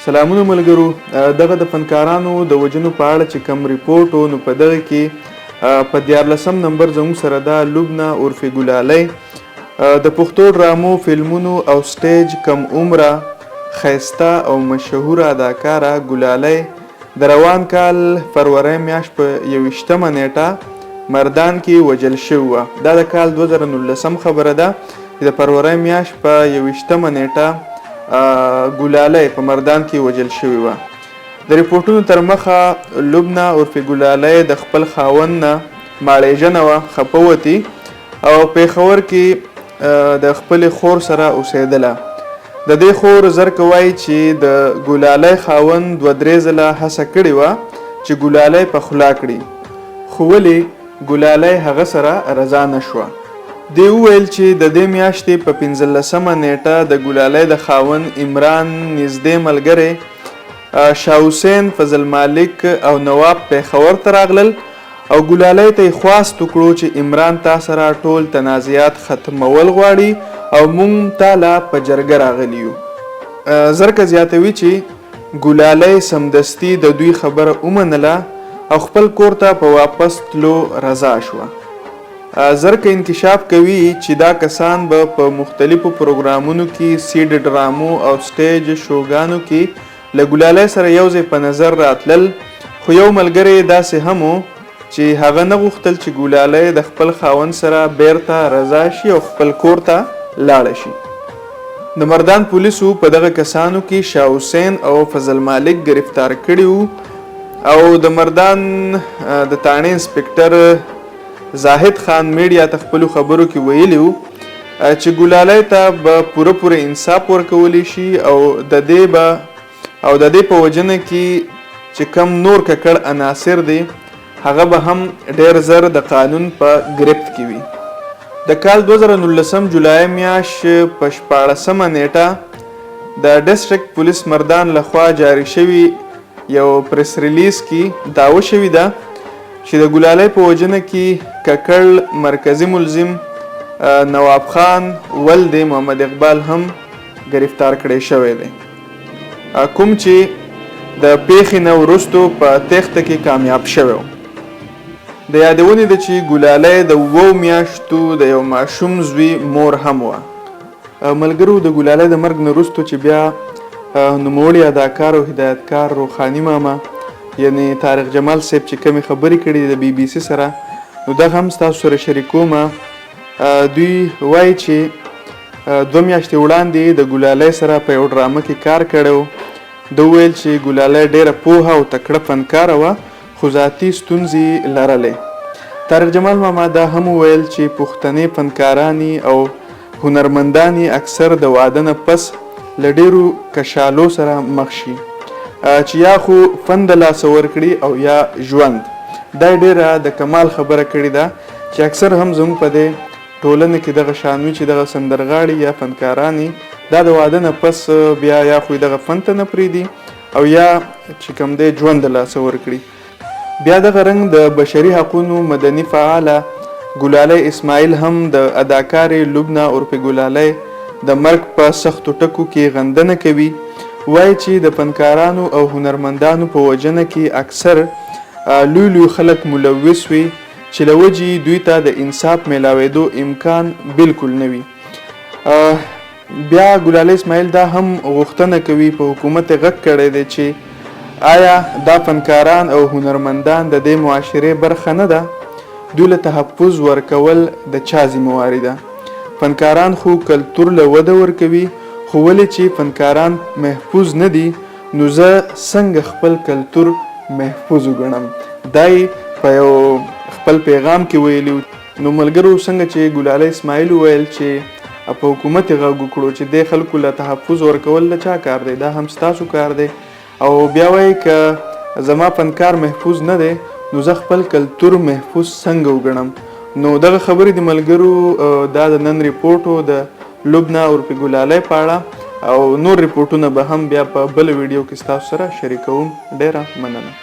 سلامونه ملګرو. دغه د فنکارانو د وژنو په اړه چې کوم ریپورټ و نو په دغه کې په 14 نمبر زموږ سره ده لبنه عرف ګلالی د پښتو ډرامو فلمونو او سټیج کم عمره ښایسته او مشهوره اداکاره ګلالی د روان کال فروری میاشت په 21مه نیټه مردان کې وژل شوې وه. دا د کال 2019 خبره ده چې د فروری میاشت په 21مه نیټه ګلالی په مردان کې وژل شوې وه. د ریپورټونو تر مخه لبنه عرف ګلالی د خپل خاوند نه ماړېجنه وه، خفه وتې او پېښور کې د خپلې خور سره اوسېدله. د دې خور زرکه وایي چې د ګلالی خاوند 2-3 ځله هڅه کړې وه چې ګلالی په خوله کړي، خو ولې ګلالی هغه سره رضا نه شوه. دی وویل چې د دې میاشتې په 15مه نیټه د ګلالی د خاوند عمران نږدې ملګری شاه حسین، فضل مالک او نواب پېښور ته راغلل او ګلالی ته یې خواست وکړو چې عمران تا سره ټول تنازعات ختمول غواړي او موږ تا له په جرګه راغلي یو. زرکه زیاتوي چې ګلالی سمدستي د دوی خبره ومنله او خپل کور ته په واپس تلو رضا شوه. زرکه انکشاف کوي چې دا کسان به په مختلفو پروګرامونو کې سیډ ډرامو او سټیج شوګانو کې له ګلالی سره یو ځای په نظر راتلل، خو یو ملګری داسې هم و چې هغه نه غوښتل چې ګلالی د خپل خاوند سره بیرته رضا شي او خپل کور ته لاړه شي. د مردان پولیسو په دغه کسانو کې شاه حسین او فضل مالک گرفتار کړي وو او د مردان د تاڼې انسپکټر زاهد خان میډیا ته خپلو خبرو کې ویلي وو چې ګلالی ته به پوره انصاف ورکولی شي او د دې په وجنه کې چې کم نور ککړ عناصر دي هغه به هم ډیر زر د قانون په گرفت کې وي. د کال 2019 جولای میاشت په 14مه نیټه د ډسټرکټ پولیس مردان لخوا جاری شوي یو پریس ریلیز کې دعوه شوې ده چې د ګلالی په وژنه کې ککړ مرکزي ملزم نواب خان ولد محمد اقبال هم گرفتار کړی شوی دی، کوم چې د پیښې نه وروستو په تېښته کې کامیاب شوی و. د یادونې ده چې ګلالی د 7 میاشتو د یو ماشوم زوی مور هم وه. ملګرو، د ګلالی د مرګ نه وروستو چې بیا نوموړي اداکار او هدایتکار روخاني ماما یعنی طارق جمال صاحب چې کومې خبرې کړي د BBC سره، نو دغه هم ستاسو سره شریکومه. دوی وایي چې 2 میاشتې وړاندې د ګلالی سره په یو ډرامه کې کار کړی و. ده وویل چې ګلالی ډیره پوهه او تکړه فنکاره وه خو ذاتي ستونزې لرلې. طارق جمال ماما دا هم وویل چې پښتنې فنکارانې او هنرمندانې اکثر د واده نه پس له ډیرو کشالو سره مخ شي چې یا خو فن د لاسه ورکړي او یا ژوند. دا ډیره د کمال خبره کړې ده چې اکثر هم زموږ په دې ټولنه کې دغه شان وي چې دغه سندرغاړي یا فنکارانې دا د واده نه پس بیا یا خو دغه فن ته نه پرېږدي او یا چې کوم دی ژوند د لاسه ورکړي. بیا دغه رنګ د بشري حقونو مدني فعاله ګلالی اسماعیل هم د اداکارې لبنه عرف ګلالی د مرګ په سختو ټکو کې غندنه کوي. وایي چې د فنکارانو او هنرمندانو په وژنه کې اکثر لوی خلک ملوث وي چې له وجې دوی ته د انصاف میلاوېدو امکان بالکل نه وي. بیا ګلالی اسماعیل دا هم غوښتنه کوي، په حکومت یې غږ کړی دی چې آیا دا فنکاران او هنرمندان د دې معاشرې برخه نه ده؟ دوی له تحفظ ورکول د چا ذمهواري ده؟ فنکاران خو کلتور له وده ورکوي، خو ولې چې فنکاران محفوظ نه دي نو زه څنګه خپل کلتور محفوظ وګڼم؟ دا یې په یو خپل پیغام کې ویلي. نو ملګرو، څنګه چې ګلالی اسماعیل وویل چې په حکومت یې غږ وکړو چې دې خلکو له تحفظ ورکول د چا کار دی؟ دا هم ستاسو کار دی. او بیا وایي که زما فنکار محفوظ نه دی نو زه خپل کلتور محفوظ څنګه وګڼم؟ نو دغه خبرې د ملګرو دا د نن ریپورټ و د لبنه عرف ګلالی په اړه، او نور ریپورټونه به هم بیا په بل ویډیو کې ستاسو سره شریکوم. ډیره مننه.